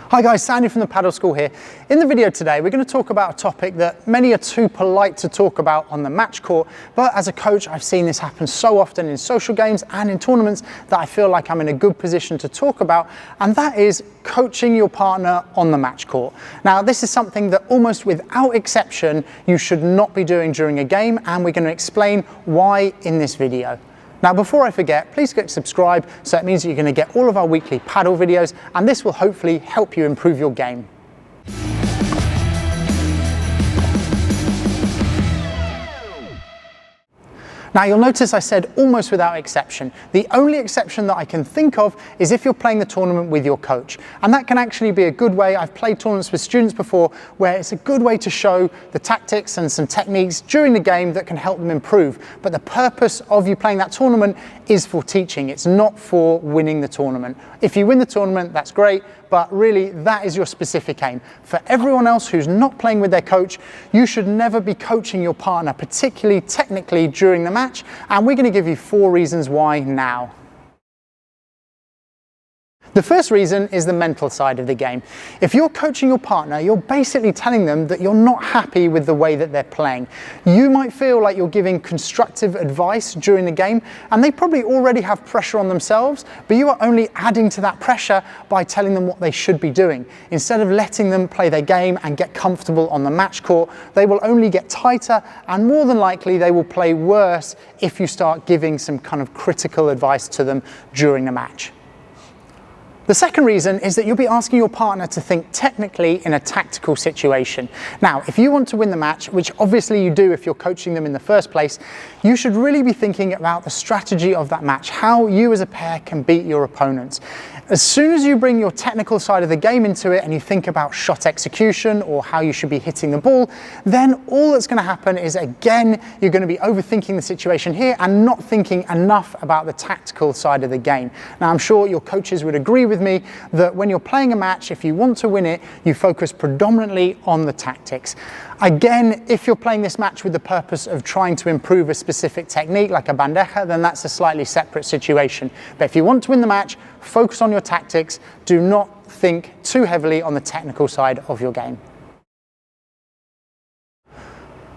Hi guys, Sandy from the Padel School here. In the video today, we're going to talk about a topic that many are too polite to talk about on the match court, but as a coach, I've seen this happen so often in social games and in tournaments that I feel like I'm in a good position to talk about, and that is coaching your partner on the match court. Now, this is something that almost without exception, you should not be doing during a game, and we're going to explain why in this video. Now, before I forget, please click subscribe, so it means that you're going to get all of our weekly paddle videos, and this will hopefully help you improve your game. Now, you'll notice I said almost without exception. The only exception that I can think of is if you're playing the tournament with your coach. And that can actually be a good way. I've played tournaments with students before where it's a good way to show the tactics and some techniques during the game that can help them improve. But the purpose of you playing that tournament is for teaching. It's not for winning the tournament. If you win the tournament, that's great, but really that is your specific aim. For everyone else who's not playing with their coach, you should never be coaching your partner, particularly technically during the match, and we're going to give you 4 reasons why now. The first reason is the mental side of the game. If you're coaching your partner, you're basically telling them that you're not happy with the way that they're playing. You might feel like you're giving constructive advice during the game, and they probably already have pressure on themselves, but you are only adding to that pressure by telling them what they should be doing. Instead of letting them play their game and get comfortable on the match court, they will only get tighter, and more than likely they will play worse if you start giving some kind of critical advice to them during the match. The second reason is that you'll be asking your partner to think technically in a tactical situation. Now, if you want to win the match, which obviously you do if you're coaching them in the first place, you should really be thinking about the strategy of that match, how you as a pair can beat your opponents. As soon as you bring your technical side of the game into it and you think about shot execution or how you should be hitting the ball, then all that's going to happen is, again, you're going to be overthinking the situation here and not thinking enough about the tactical side of the game. Now, I'm sure your coaches would agree with me that when you're playing a match, if you want to win it, you focus predominantly on the tactics. Again, if you're playing this match with the purpose of trying to improve a specific technique like a bandeja, then that's a slightly separate situation. But if you want to win the match, focus on your tactics. Do not think too heavily on the technical side of your game.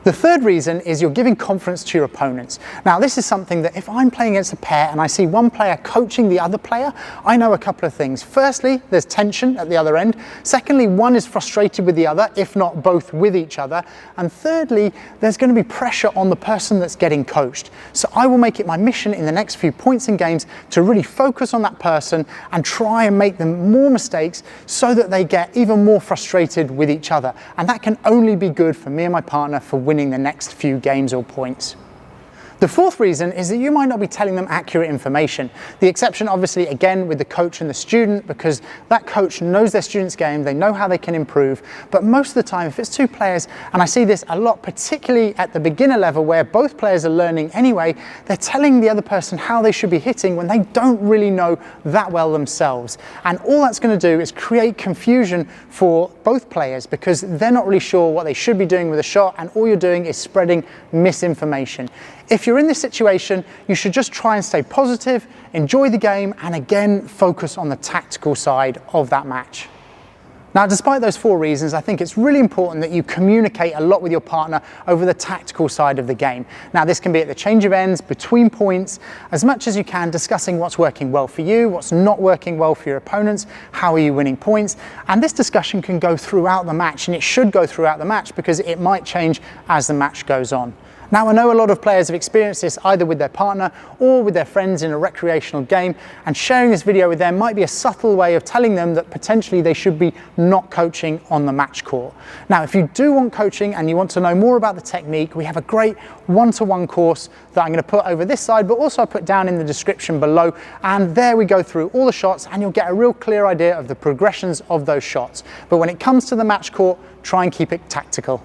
The third reason is you're giving confidence to your opponents. Now, this is something that if I'm playing against a pair and I see one player coaching the other player, I know a couple of things. Firstly, there's tension at the other end. Secondly, one is frustrated with the other, if not both with each other. And thirdly, there's going to be pressure on the person that's getting coached. So I will make it my mission in the next few points and games to really focus on that person and try and make them more mistakes so that they get even more frustrated with each other. And that can only be good for me and my partner for winning the next few games or points. The fourth reason is that you might not be telling them accurate information. The exception, obviously, again, with the coach and the student, because that coach knows their student's game, they know how they can improve. But most of the time, if it's 2 players, and I see this a lot, particularly at the beginner level where both players are learning anyway, they're telling the other person how they should be hitting when they don't really know that well themselves. And all that's going to do is create confusion for both players because they're not really sure what they should be doing with a shot, and all you're doing is spreading misinformation. If you're in this situation, you should just try and stay positive, enjoy the game, and again, focus on the tactical side of that match. Now, despite those 4 reasons, I think it's really important that you communicate a lot with your partner over the tactical side of the game. Now, this can be at the change of ends, between points, as much as you can, discussing what's working well for you, what's not working well for your opponents, how are you winning points, and this discussion can go throughout the match, and it should go throughout the match because it might change as the match goes on. Now, I know a lot of players have experienced this either with their partner or with their friends in a recreational game, and sharing this video with them might be a subtle way of telling them that potentially they should be not coaching on the match court. Now, if you do want coaching and you want to know more about the technique, we have a great one-to-one course that I'm going to put over this side, but also I'll put down in the description below, and there we go through all the shots and you'll get a real clear idea of the progressions of those shots. But when it comes to the match court, try and keep it tactical.